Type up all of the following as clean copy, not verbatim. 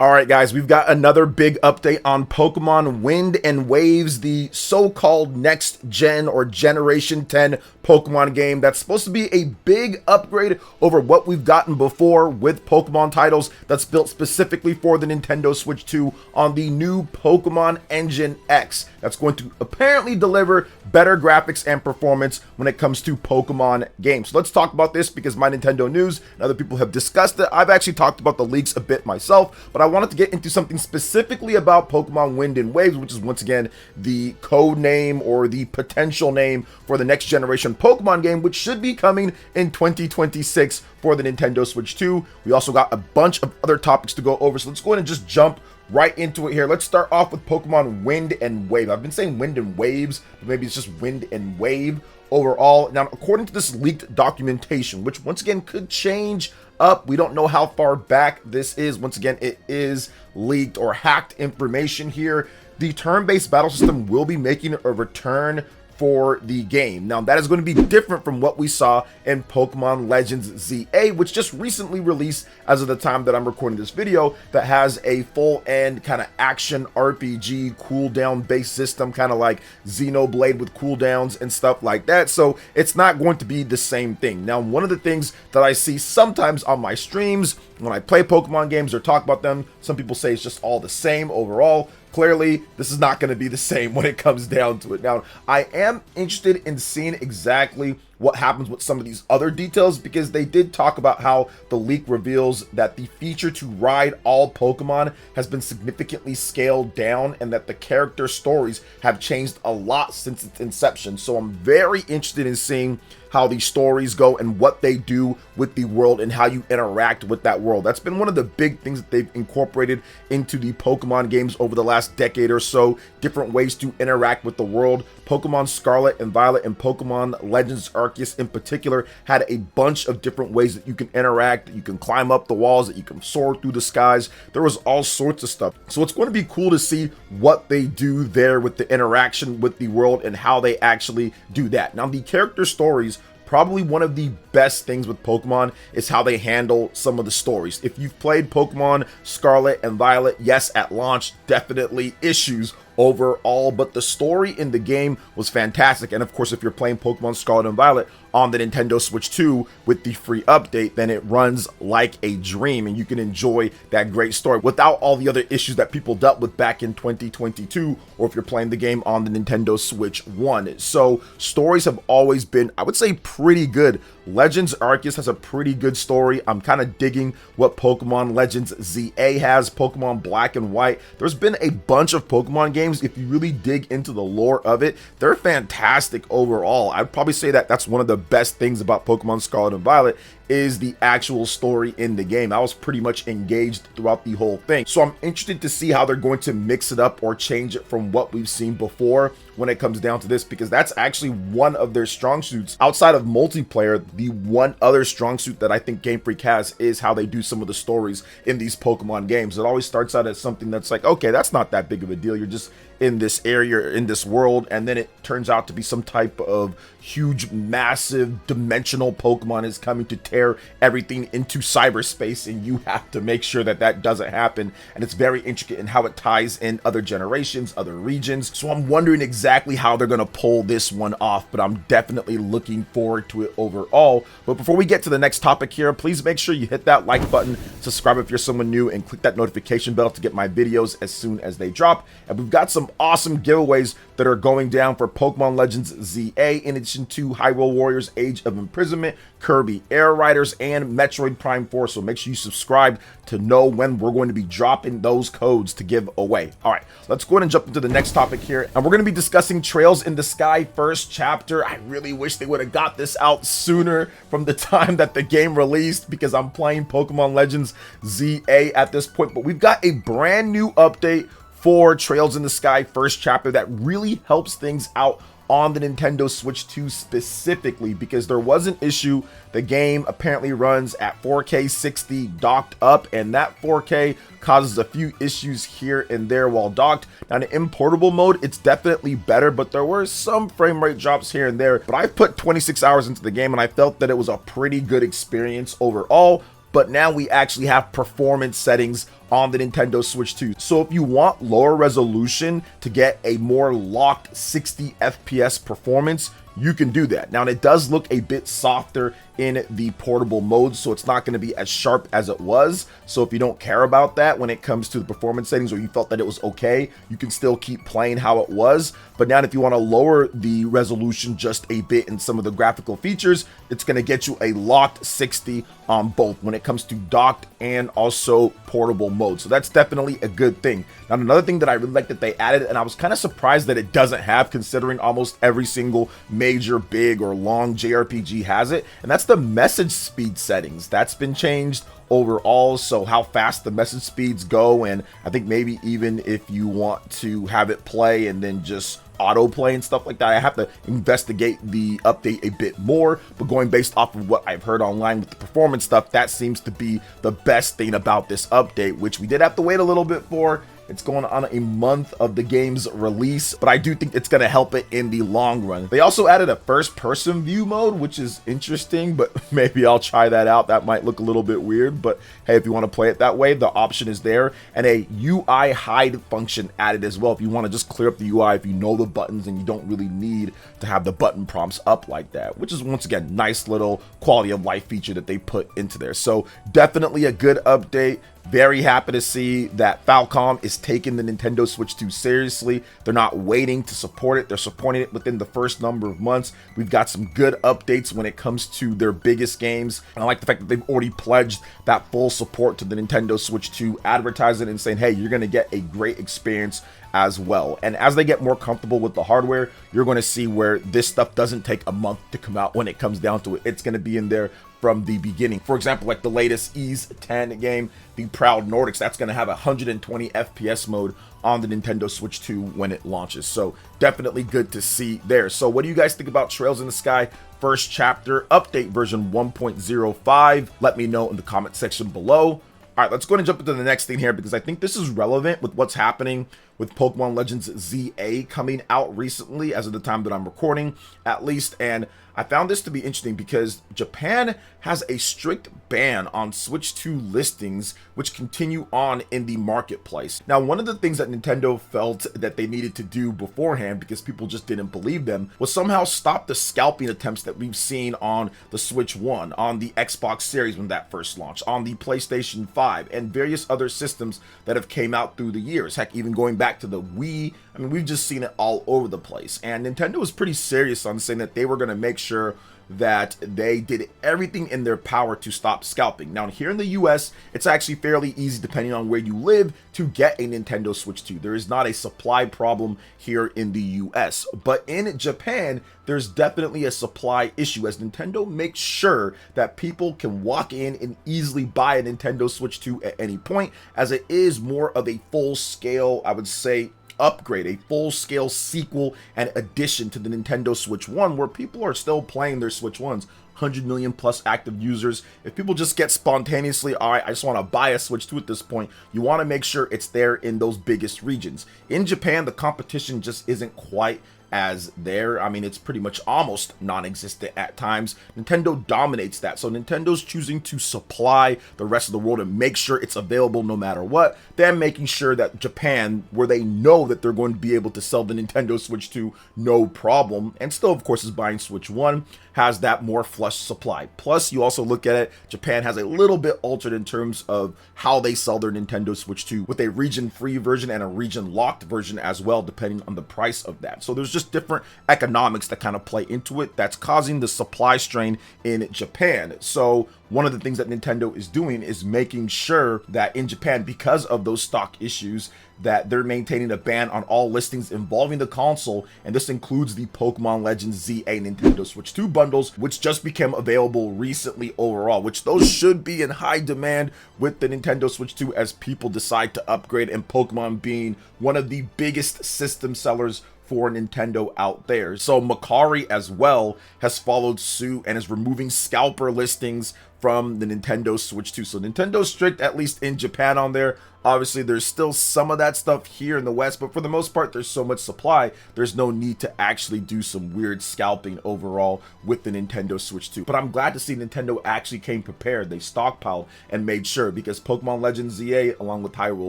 All right, guys, we've got another big update on Pokemon Wind and Waves, the so-called next gen or Generation 10 Pokemon game that's supposed to be a big upgrade over what we've gotten before with Pokemon titles that's built specifically for the Nintendo Switch 2 on the new Pokemon Engine X. That's going to apparently deliver better graphics and performance when it comes to Pokemon games. So let's talk about this because MyNintendoNews and other people have discussed it. I've actually talked about the leaks a bit myself, but I wanted to get into something specifically about Pokemon Wind and Waves, which is once again the code name or the potential name for the next generation Pokemon game, which should be coming in 2026 for the Nintendo Switch 2. We also got a bunch of other topics to go over, so let's go ahead and just jump right into it here. Let's start off with Pokemon Wind and Wave. I've been saying Wind and Waves, but maybe it's just Wind and Wave overall. Now, according to this leaked documentation, which once again could change up, we don't know how far back this is. Once again, it is leaked or hacked information here. The turn-based battle system will be making a return for the game. Now, that is going to be different from what we saw in Pokemon Legends ZA, which just recently released as of the time that I'm recording this video, that has a full-end kind of action RPG cooldown based system, kind of like Xenoblade with cooldowns and stuff like that. So it's not going to be the same thing. Now, one of the things that I see sometimes on my streams when I play Pokemon games or talk about them, some people say it's just all the same overall. Clearly, this is not going to be the same when it comes down to it. Now, I am interested in seeing exactly what happens with some of these other details, because they did talk about how the leak reveals that the feature to ride all Pokemon has been significantly scaled down and that the character stories have changed a lot since its inception. So I'm very interested in seeing how these stories go and what they do with the world and how you interact with that world. That's been one of the big things that they've incorporated into the Pokemon games over the last decade or so, different ways to interact with the world. Pokemon Scarlet and Violet and Pokemon Legends Arceus in particular had a bunch of different ways that you can interact, that you can climb up the walls, that you can soar through the skies. There was all sorts of stuff. So it's going to be cool to see what they do there with the interaction with the world and how they actually do that. Now, the character stories, probably one of the best things with Pokemon is how they handle some of the stories. If you've played Pokemon Scarlet and Violet, yes, at launch, definitely issues overall, but the story in the game was fantastic. And of course, if you're playing Pokemon Scarlet and Violet on the Nintendo Switch 2 with the free update, then it runs like a dream and you can enjoy that great story without all the other issues that people dealt with back in 2022, or if you're playing the game on the Nintendo Switch 1. So stories have always been, I would say, pretty good. Legends Arceus has a pretty good story. I'm kind of digging what Pokemon Legends ZA has, Pokemon Black and White. There's been a bunch of Pokemon games, if you really dig into the lore of it, they're fantastic overall. I'd probably say that that's one of the best things about Pokemon Scarlet and Violet is the actual story in the game. I was pretty much engaged throughout the whole thing. So I'm interested to see how they're going to mix it up or change it from what we've seen before when it comes down to this, because that's actually one of their strong suits. Outside of multiplayer, the one other strong suit that I think Game Freak has is how they do some of the stories in these Pokemon games. It always starts out as something that's like, okay, that's not that big of a deal. You're just in this area, in this world, and then it turns out to be some type of huge, massive, dimensional Pokemon is coming to tear everything into cyberspace, and you have to make sure that that doesn't happen. And it's very intricate in how it ties in other generations, other regions. So I'm wondering exactly how they're going to pull this one off, but I'm definitely looking forward to it overall. But before we get to the next topic here, please make sure you hit that like button, subscribe if you're someone new, and click that notification bell to get my videos as soon as they drop. And we've got some awesome giveaways that are going down for Pokemon Legends ZA, in addition to Hyrule Warriors Age of Imprisonment, Kirby Air Riders, and Metroid Prime 4. So make sure you subscribe to know when we're going to be dropping those codes to give away. All right, let's go ahead and jump into the next topic here. And we're going to be discussing Trails in the Sky first chapter. I really wish they would have got this out sooner from the time that the game released, because I'm playing Pokemon Legends ZA at this point. But we've got a brand new update for Trails in the Sky first chapter that really helps things out on the Nintendo Switch 2 specifically, because there was an issue. The game apparently runs at 4K 60 docked up, and that 4K causes a few issues here and there while docked. Now, in importable mode, it's definitely better, but there were some frame rate drops here and there. But I put 26 hours into the game, and I felt that it was a pretty good experience overall. but now we actually have performance settings on the Nintendo Switch 2. So if you want lower resolution to get a more locked 60 FPS performance, you can do that. Now, it does look a bit softer in the portable mode, so it's not going to be as sharp as it was. So if you don't care about that when it comes to the performance settings, or you felt that it was okay, you can still keep playing how it was. But now if you want to lower the resolution just a bit in some of the graphical features, it's going to get you a locked 60 on both when it comes to docked and also portable mode. So that's definitely a good thing. Now, another thing that I really like that they added, and I was kind of surprised that it doesn't have, considering almost every single major, big, or long JRPG has it, and that's the message speed settings. That's been changed overall, so how fast the message speeds go, and I think maybe even if you want to have it play and then just autoplay and stuff like that, I have to investigate the update a bit more, but going based off of what I've heard online with the performance stuff, that seems to be the best thing about this update, which we did have to wait a little bit for. It's going on a month of the game's release, but I do think it's going to help it in the long run. They also added a first-person view mode, which is interesting, but maybe I'll try that out. That might look a little bit weird, but hey, if you want to play it that way, the option is there. And a UI hide function added as well, if you want to just clear up the UI if you know the buttons and you don't really need to have the button prompts up like that, which is, once again, nice little quality of life feature that they put into there. So definitely a good update. Very happy to see that Falcom is taking the Nintendo Switch 2 seriously. They're not waiting to support it. They're supporting it within the first number of months. We've got some good updates when it comes to their biggest games. And I like the fact that they've already pledged that full support to the Nintendo Switch 2, advertising and saying, hey, you're going to get a great experience as well. And as they get more comfortable with the hardware, you're going to see where this stuff doesn't take a month to come out when it comes down to it. It's going to be in there from the beginning. For example, like the latest Ys 10 game, the Proud Nordics, that's going to have a 120 FPS mode on the Nintendo Switch 2 when it launches. So definitely good to see there. So what do you guys think about Trails in the Sky First Chapter Update version 1.05? Let me know in the comment section below. All right, let's go ahead and jump into the next thing here, because I think this is relevant with what's happening with Pokemon Legends ZA coming out recently, as of the time that I'm recording, at least. And I found this to be interesting because Japan has a strict ban on Switch 2 listings, which continue on in the marketplace. Now, one of the things that Nintendo felt that they needed to do beforehand, because people just didn't believe them, was somehow stop the scalping attempts that we've seen on the Switch 1, on the Xbox Series when that first launched, on the PlayStation 5, and various other systems that have came out through the years. Heck, even going back to the Wii, I mean, we've just seen it all over the place. And Nintendo was pretty serious on saying that they were going to make sure that they did everything in their power to stop scalping. Now, here in the US, it's actually fairly easy, depending on where you live, to get a Nintendo Switch 2. There is not a supply problem here in the US. But in Japan, there's definitely a supply issue, as Nintendo makes sure that people can walk in and easily buy a Nintendo Switch 2 at any point, as it is more of a full-scale, I would say, upgrade, a full-scale sequel and addition to the Nintendo Switch 1, where people are still playing their Switch 1s. 100 million plus active users. If people just get spontaneously, all right, I just want to buy a Switch 2 at this point, you want to make sure it's there in those biggest regions. In Japan, the competition just isn't quite as there. I mean, it's pretty much almost non-existent at times. Nintendo dominates that, so Nintendo's choosing to supply the rest of the world and make sure it's available no matter what, then making sure that Japan, where they know that they're going to be able to sell the Nintendo Switch 2 no problem, and still of course is buying Switch 1, has that more flush supply. Plus, you also look at it, Japan has a little bit altered in terms of how they sell their Nintendo Switch 2, with a region-free version and a region-locked version as well, depending on the price of that. So there's just different economics that kind of play into it that's causing the supply strain in Japan. So one of the things that Nintendo is doing is making sure that in Japan, because of those stock issues, that they're maintaining a ban on all listings involving the console, and this includes the Pokemon Legends ZA Nintendo Switch 2 bundles, which just became available recently overall, which those should be in high demand with the Nintendo Switch 2 as people decide to upgrade, and Pokemon being one of the biggest system sellers for Nintendo out there. So Macari as well has followed suit and is removing scalper listings from the Nintendo Switch 2. So Nintendo's strict, at least in Japan, on there. Obviously, there's still some of that stuff here in the West, but for the most part, there's so much supply, there's no need to actually do some weird scalping overall with the Nintendo Switch 2. But I'm glad to see Nintendo actually came prepared. They stockpiled and made sure, because Pokemon Legends ZA, along with Hyrule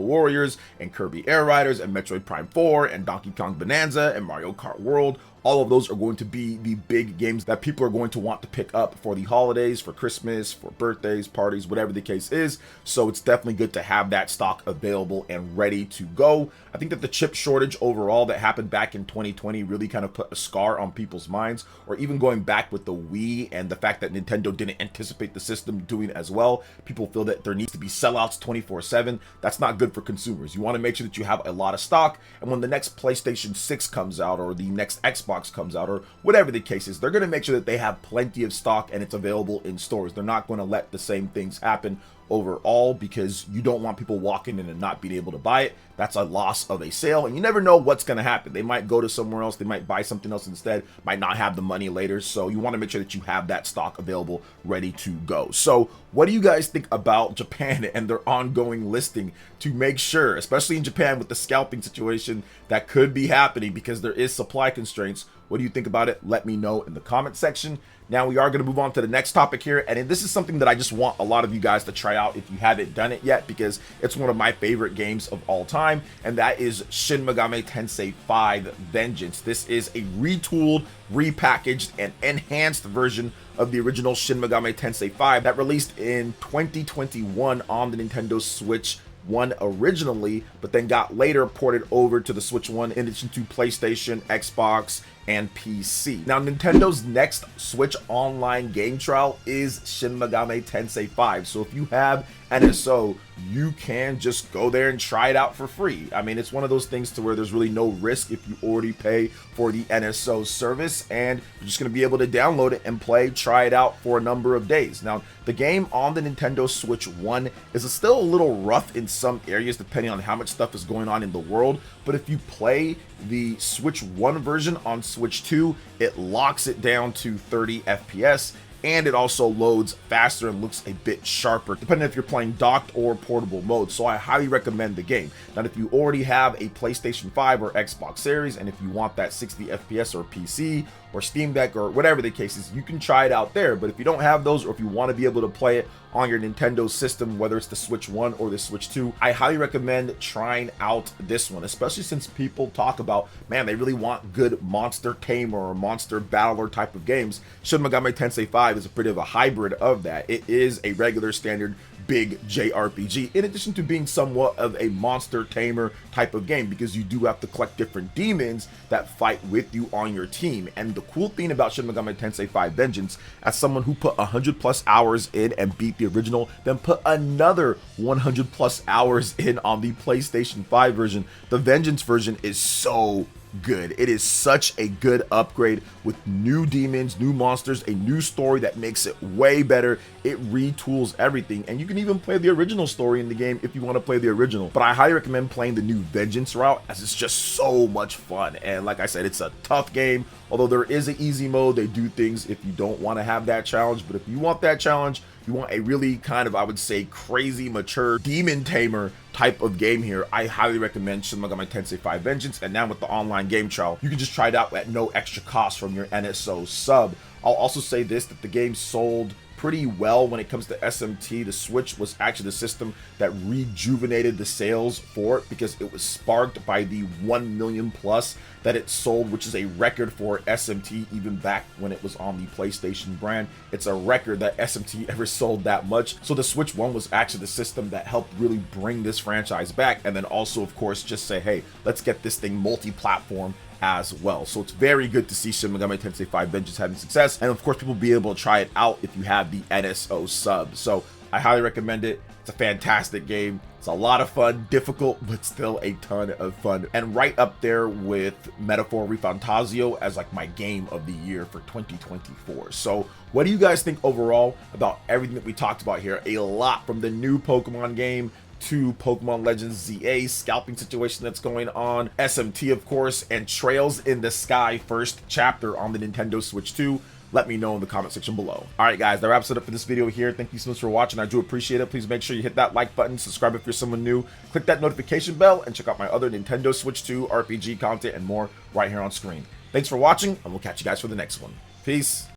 Warriors and Kirby Air Riders and Metroid Prime 4 and Donkey Kong Bonanza and Mario Kart World, all of those are going to be the big games that people are going to want to pick up for the holidays, for Christmas, for birthdays, parties, whatever the case is. So it's definitely good to have that stock available and ready to go. I think that the chip shortage overall that happened back in 2020 really kind of put a scar on people's minds, or even going back with the Wii and the fact that Nintendo didn't anticipate the system doing as well. People feel that there needs to be sellouts 24/7. That's not good for consumers. You want to make sure that you have a lot of stock, and when the next PlayStation 6 comes out, or the next Xbox comes out, or whatever the case is, they're going to make sure that they have plenty of stock and it's available in stores. They're not going to let the same things happen overall, because you don't want people walking in and not being able to buy it. That's a loss of a sale, and you never know what's going to happen. They might go to somewhere else, they might buy something else instead, might not have the money later. So you want to make sure that you have that stock available, ready to go. So what do you guys think about Japan and their ongoing listing to make sure, especially in Japan with the scalping situation that could be happening because there is supply constraints? What do you think about it? Let me know in the comment section. Now we are going to move on to the next topic here, and this is something that I just want a lot of you guys to try out if you haven't done it yet, because it's one of my favorite games of all time, and that is Shin Megami Tensei 5 Vengeance. This is a retooled, repackaged, and enhanced version of the original Shin Megami Tensei 5 that released in 2021 on the Nintendo Switch 1 originally, but then got later ported over to the Switch 1 in addition to PlayStation, Xbox, and PC. Now, Nintendo's next Switch online game trial is Shin Megami Tensei 5. So if you have NSO, you can just go there and try it out for free. I mean, it's one of those things to where there's really no risk if you already pay for the NSO service, and you're just going to be able to download it and try it out for a number of days. Now, the game on the Nintendo Switch 1 is still a little rough in some areas depending on how much stuff is going on in the world, but if you play the Switch 1 version on Switch 2, it locks it down to 30 FPS, and it also loads faster and looks a bit sharper depending if you're playing docked or portable mode. So I highly recommend the game. Now, if you already have a PlayStation 5 or Xbox Series, and if you want that 60 FPS or PC or Steam Deck or whatever the case is, you can try it out there. But if you don't have those, or if you want to be able to play it on your Nintendo system, whether it's the Switch 1 or the Switch 2, I highly recommend trying out this one, especially since people talk about, man, they really want good monster tamer or monster battler type of games. Shin Megami Tensei 5 is a bit of a hybrid of that. It is a regular standard big JRPG, in addition to being somewhat of a monster tamer type of game, because you do have to collect different demons that fight with you on your team. And the cool thing about Shin Megami Tensei 5 Vengeance, as someone who put 100+ hours in and beat the original, then put another 100+ hours in on the PlayStation 5 version, the Vengeance version is so good. It is such a good upgrade with new demons, new monsters, a new story that makes it way better. It retools everything, and you can even play the original story in the game if you want to play the original. But I highly recommend playing the new Vengeance route, as it's just so much fun. And like I said, it's a tough game. Although there is an easy mode, they do things if you don't want to have that challenge. But if you want that challenge, you want a really kind of, I would say, crazy, mature demon tamer type of game here, I highly recommend Shin Megami Tensei 5 Vengeance. And now with the online game trial, you can just try it out at no extra cost from your NSO sub. I'll also say this, that the game sold pretty well when it comes to SMT. The Switch was actually the system that rejuvenated the sales for it, because it was sparked by the 1 million plus that it sold, which is a record for SMT even back when it was on the PlayStation brand. It's a record that SMT ever sold that much. So the Switch 1 was actually the system that helped really bring this franchise back, and then also, of course, just say, hey, let's get this thing multi-platform as well. So it's very good to see Shin Megami Tensei 5 Vengeance having success, and of course people be able to try it out if you have the NSO sub. So I highly recommend it. It's a fantastic game. It's a lot of fun, difficult, but still a ton of fun, and right up there with Metaphor Refantasio as like my game of the year for 2024. So what do you guys think overall about everything that we talked about here? A lot, from the new Pokemon game to Pokemon Legends ZA, scalping situation that's going on, SMT of course, and Trails in the Sky first chapter on the Nintendo Switch 2. let me know in the comment section below. All right, guys, that wraps it up for this video here. Thank you so much for watching. I do appreciate it. Please make sure you hit that like button, subscribe if you're someone new, click that notification bell, and check out my other Nintendo Switch 2 RPG content and more right here on screen. Thanks for watching, and we'll catch you guys for the next one. Peace.